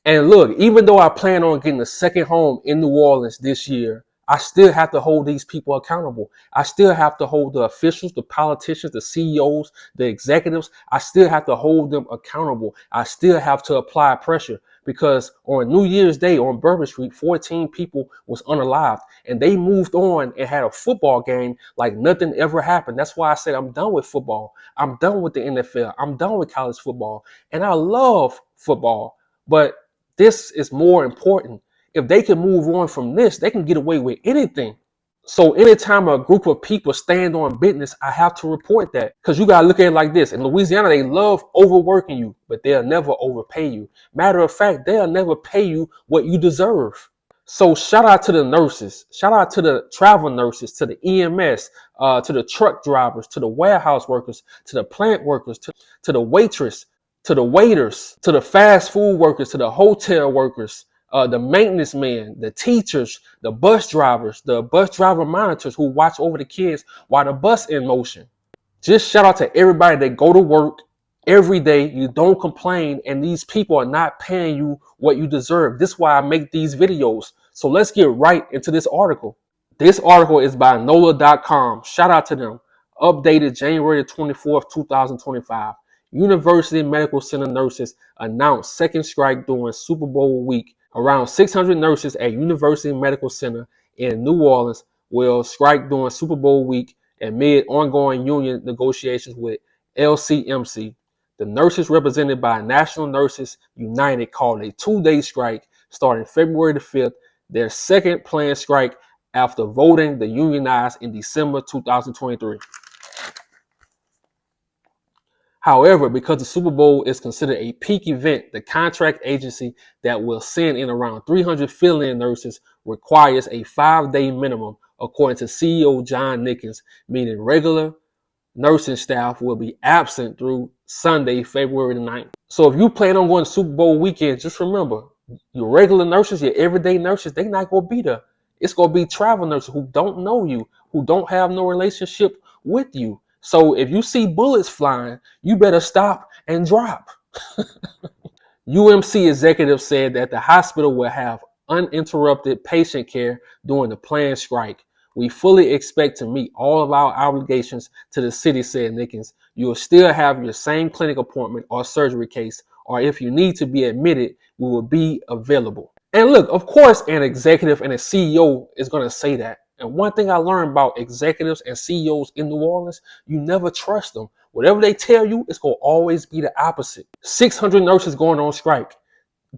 And look, even though I plan on getting a second home in New Orleans this year, I still have to hold these people accountable. I still have to hold the officials, the politicians, the CEOs, the executives. I still have to hold them accountable. I still have to apply pressure because on New Year's Day on Bourbon Street, 14 people was unalived and they moved on and had a football game like nothing ever happened. That's why I said I'm done with football. I'm done with the NFL. I'm done with college football. And I love football, but this is more important. If they can move on from this, they can get away with anything. So anytime a group of people stand on business, I have to report that because you got to look at it like this. In Louisiana, they love overworking you, but they'll never overpay you. Matter of fact, they'll never pay you what you deserve. So shout out to the nurses, shout out to the travel nurses, to the EMS, to the truck drivers, to the warehouse workers, to the plant workers, to the waitress, to the waiters, to the fast food workers, to the hotel workers, the maintenance men, the teachers, the bus driver monitors who watch over the kids while the bus in motion. Just shout out to everybody that go to work every day. You don't complain, and these people are not paying you what you deserve. This is why I make these videos. So let's get right into this article. This article is by NOLA.com. Shout out to them. Updated January 24th, 2025. University Medical Center nurses announced second strike during Super Bowl week. Around 600 nurses at University Medical Center in New Orleans will strike during Super Bowl week amid ongoing union negotiations with LCMC. The nurses represented by National Nurses United called a 2-day strike starting February the 5th, their second planned strike after voting the unionized in December 2023. However, because the Super Bowl is considered a peak event, the contract agency that will send in around 300 fill-in nurses requires a 5-day minimum, according to CEO John Nickens, meaning regular nursing staff will be absent through Sunday, February the 9th. So if you plan on going to Super Bowl weekend, just remember, your regular nurses, your everyday nurses, they're not going to be there. It's going to be travel nurses who don't know you, who don't have no relationship with you. So if you see bullets flying, you better stop and drop. UMC executives said that the hospital will have uninterrupted patient care during the planned strike. We fully expect to meet all of our obligations to the city, said Nickens. You will still have your same clinic appointment or surgery case, or if you need to be admitted, we will be available. And look, of course, an executive and a CEO is going to say that. And one thing I learned about executives and CEOs in New Orleans, you never trust them. Whatever they tell you, it's going to always be the opposite. 600 nurses going on strike.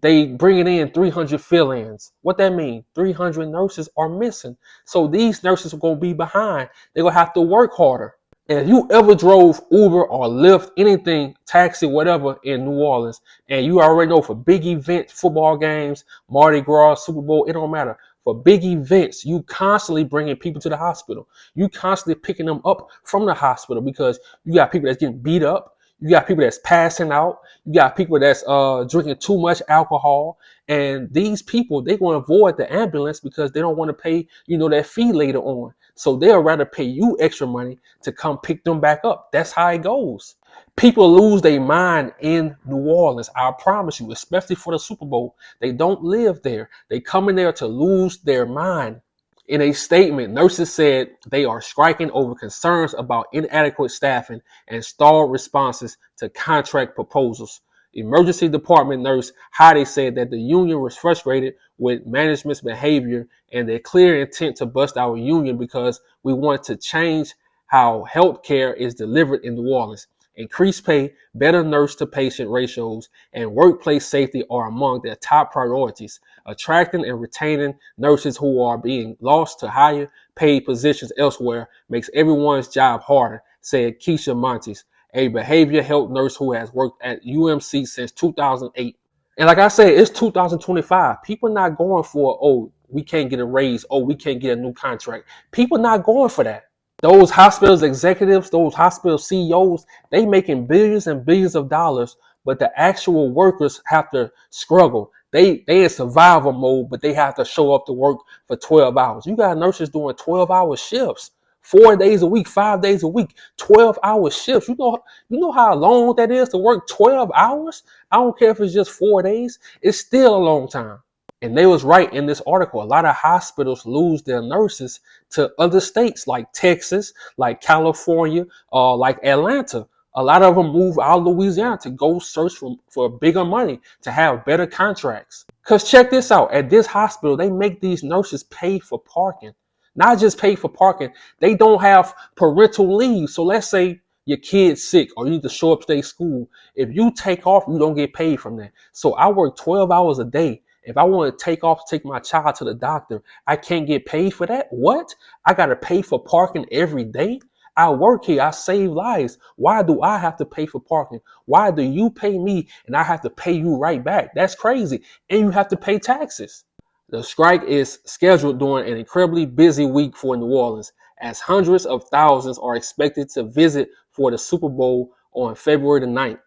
They bringing in 300 fill-ins. What that mean? 300 nurses are missing. So these nurses are going to be behind. They're going to have to work harder. And if you ever drove Uber or Lyft, anything, taxi, whatever in New Orleans, and you already know for big events, football games, Mardi Gras, Super Bowl, it don't matter. For big events, you constantly bringing people to the hospital. You constantly picking them up from the hospital because you got people that's getting beat up. You got people that's passing out. You got people that's drinking too much alcohol. And these people, they're going to avoid the ambulance because they don't want to pay, that fee later on. So they'll rather pay you extra money to come pick them back up. That's how it goes. People lose their mind in New Orleans. I promise you, especially for the Super Bowl. They don't live there. They come in there to lose their mind. In a statement, nurses said they are striking over concerns about inadequate staffing and stalled responses to contract proposals. Emergency department nurse Heidi said that the union was frustrated with management's behavior and their clear intent to bust our union because we want to change how health care is delivered in New Orleans. Increased pay, better nurse-to-patient ratios, and workplace safety are among their top priorities. Attracting and retaining nurses who are being lost to higher paid positions elsewhere makes everyone's job harder, said Keisha Montes, a behavioral health nurse who has worked at UMC since 2008. And like I said, it's 2025. People not going for, we can't get a raise, we can't get a new contract. People not going for that. Those hospitals executives, those hospital CEOs, they making billions and billions of dollars, but the actual workers have to struggle. They in survival mode, but they have to show up to work for 12 hours. You got nurses doing 12-hour shifts, 4 days a week, 5 days a week, 12-hour shifts. You know how long that is to work 12 hours? I don't care if it's just 4 days. It's still a long time. And they was right in this article. A lot of hospitals lose their nurses to other states like Texas, like California, like Atlanta. A lot of them move out of Louisiana to go search for bigger money, to have better contracts. Because check this out. At this hospital, they make these nurses pay for parking. Not just pay for parking. They don't have parental leave. So let's say your kid's sick or you need to show up to their school. If you take off, you don't get paid from that. So I work 12 hours a day. If I want to take off to take my child to the doctor, I can't get paid for that? What? I got to pay for parking every day? I work here. I save lives. Why do I have to pay for parking? Why do you pay me and I have to pay you right back? That's crazy. And you have to pay taxes. The strike is scheduled during an incredibly busy week for New Orleans, as hundreds of thousands are expected to visit for the Super Bowl on February the 9th.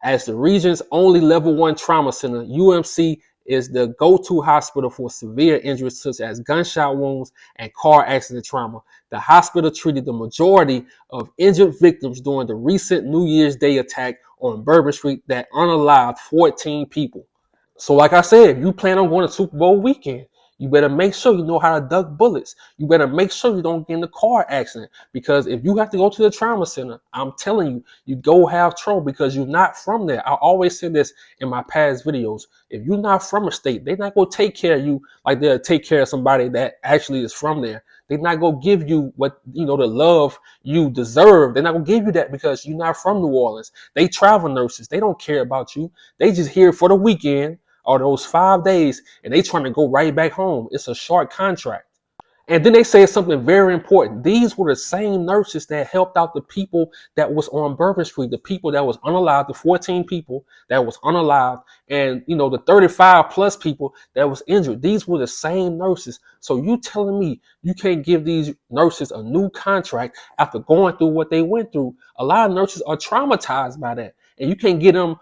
As the region's only level 1 trauma center, UMC is the go-to hospital for severe injuries such as gunshot wounds and car accident trauma. The hospital treated the majority of injured victims during the recent New Year's Day attack on Bourbon Street that unalived 14 people. So like I said, if you plan on going to Super Bowl weekend, you better make sure you know how to duck bullets. You better make sure you don't get in a car accident, because if you have to go to the trauma center, I'm telling you, you go have trouble because you're not from there. I always say this in my past videos. If you're not from a state, they're not going to take care of you like they'll take care of somebody that actually is from there. They're not going to give you what, the love you deserve. They're not going to give you that because you're not from New Orleans. They travel nurses. They don't care about you. They just here for the weekend or those 5 days, and they trying to go right back home. It's a short contract. And then they say something very important. These were the same nurses that helped out the people that was on Bourbon Street, the people that was unalived, the 14 people that was unalived, and the 35 plus people that was injured. These were the same nurses. So you telling me you can't give these nurses a new contract after going through what they went through? A lot of nurses are traumatized by that, and you can't get them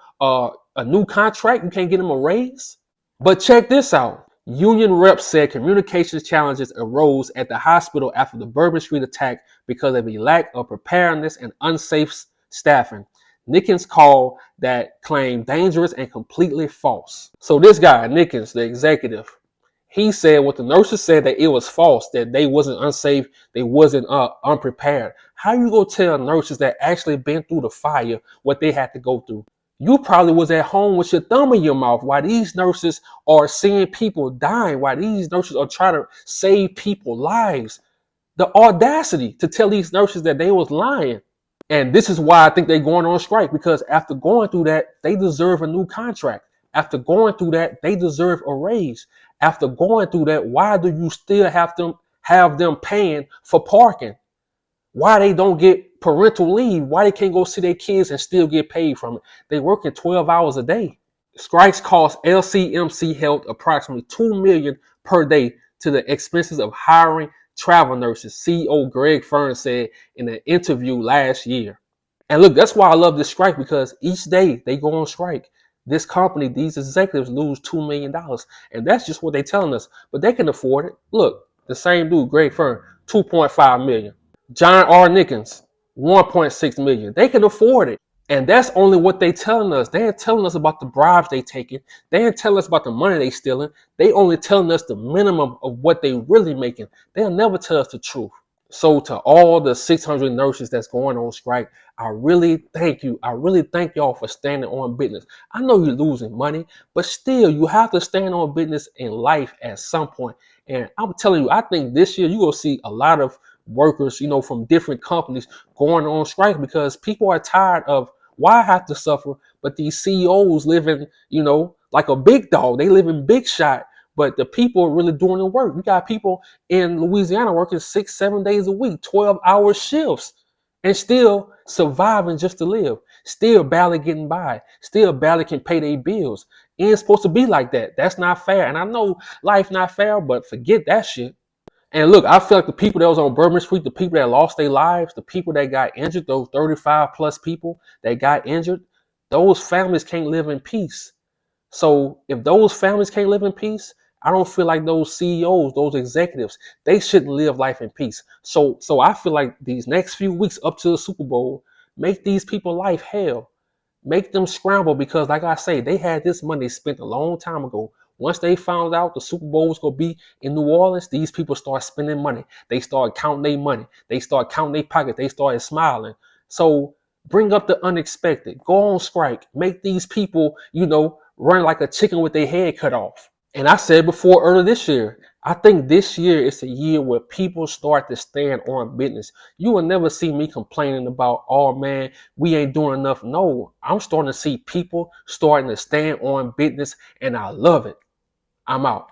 a new contract. You can't get them a raise. But check this out. Union reps said communications challenges arose at the hospital after the Bourbon Street attack because of a lack of preparedness and unsafe staffing. Nickens called that claim dangerous and completely false. So this guy, Nickens, the executive, he said what the nurses said, that it was false, that they wasn't unsafe, they wasn't unprepared. How you gonna tell nurses that actually been through the fire what they had to go through? You probably was at home with your thumb in your mouth while these nurses are seeing people dying, while these nurses are trying to save people's lives. The audacity to tell these nurses that they was lying. And this is why I think they're going on strike, because after going through that, they deserve a new contract. After going through that, they deserve a raise. After going through that, why do you still have them paying for parking? Why they don't get parental leave? Why they can't go see their kids and still get paid from it? They working 12 hours a day. Strikes cost LCMC Health approximately $2 million per day to the expenses of hiring travel nurses, CEO Greg Fern said in an interview last year. And look, that's why I love this strike, because each day they go on strike, this company, these executives lose $2 million. And that's just what they're telling us. But they can afford it. Look, the same dude, Greg Fern, $2.5 million. John R. Nickens, $1.6 million. They can afford it. And that's only what they telling us. They ain't telling us about the bribes they taking. They ain't telling us about the money they stealing. They only telling us the minimum of what they really making. They'll never tell us the truth. So to all the 600 nurses that's going on strike, I really thank you. I really thank y'all for standing on business. I know you're losing money, but still you have to stand on business in life at some point. And I'm telling you, I think this year you're going to see a lot of workers, from different companies going on strike, because people are tired of why I have to suffer, but these CEOs living, like a big dog. They live in big shot, but the people are really doing the work. You got people in Louisiana working 6-7 days a week, 12-hour shifts, and still surviving just to live, still barely getting by, still barely can pay their bills. It ain't supposed to be like that. That's not fair. And I know life not fair, but forget that shit. And look, I feel like the people that was on Bourbon Street, the people that lost their lives, the people that got injured, those 35 plus people that got injured, those families can't live in peace. So if those families can't live in peace, I don't feel like those CEOs, those executives, they shouldn't live life in peace. So I feel like these next few weeks up to the Super Bowl, make these people life hell. Make them scramble because, like I say, they had this money spent a long time ago. Once they found out the Super Bowl was going to be in New Orleans, these people start spending money. They start counting their money. They start counting their pockets. They started smiling. So bring up the unexpected. Go on strike. Make these people, run like a chicken with their head cut off. And I said before earlier this year, I think this year is a year where people start to stand on business. You will never see me complaining about, oh man, we ain't doing enough. No, I'm starting to see people starting to stand on business, and I love it. I'm out.